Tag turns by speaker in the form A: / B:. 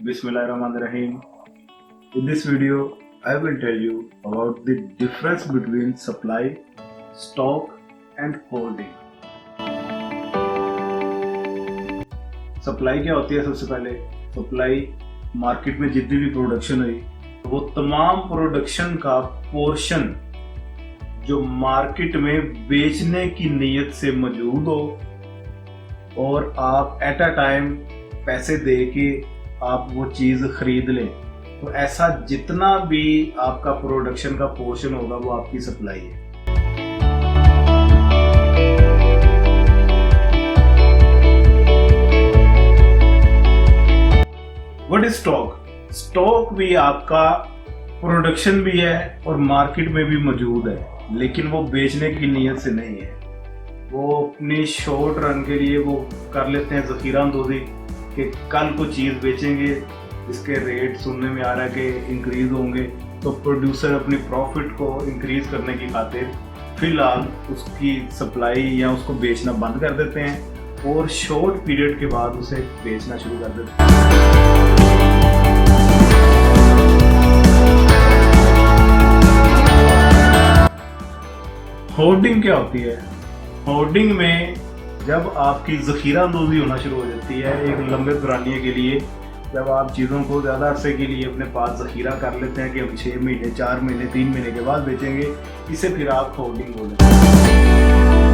A: Bismillahirrahmanirrahim. In this video, I will tell you about the difference between supply, stock and holding. Supply क्या होती है? सबसे पहले supply market में जितनी भी प्रोडक्शन हुई वो तमाम प्रोडक्शन का पोर्शन जो मार्केट में बेचने की नीयत से मौजूद हो और आप एट अ टाइम पैसे दे के आप वो चीज़ खरीद लें, तो ऐसा जितना भी आपका प्रोडक्शन का पोर्शन होगा वो आपकी सप्लाई है। What is stock? स्टॉक भी आपका प्रोडक्शन भी है और मार्केट में भी मौजूद है, लेकिन वो बेचने की नीयत से नहीं है। वो अपनी शॉर्ट रन के लिए वो कर लेते हैं ज़ख़ीरा अंदोज़ी कि कल को चीज़ बेचेंगे, इसके रेट सुनने में आ रहा है कि इंक्रीज होंगे, तो प्रोड्यूसर अपनी प्रॉफिट को इंक्रीज करने की खातिर फिलहाल उसकी सप्लाई या उसको बेचना बंद कर देते हैं और शॉर्ट पीरियड के बाद उसे बेचना शुरू कर देते हैं। होर्डिंग क्या होती है? होर्डिंग में जब आपकी ज़ख़ीरा अंदोज़ी होना शुरू हो जाती है एक लंबे दौरानिए के लिए, जब आप चीज़ों को ज़्यादा अरसे के लिए अपने पास ज़ख़ीरा कर लेते हैं कि हम 6 महीने 4 महीने 3 महीने के बाद बेचेंगे, इसे फिर आप होर्डिंग बोलते हैं।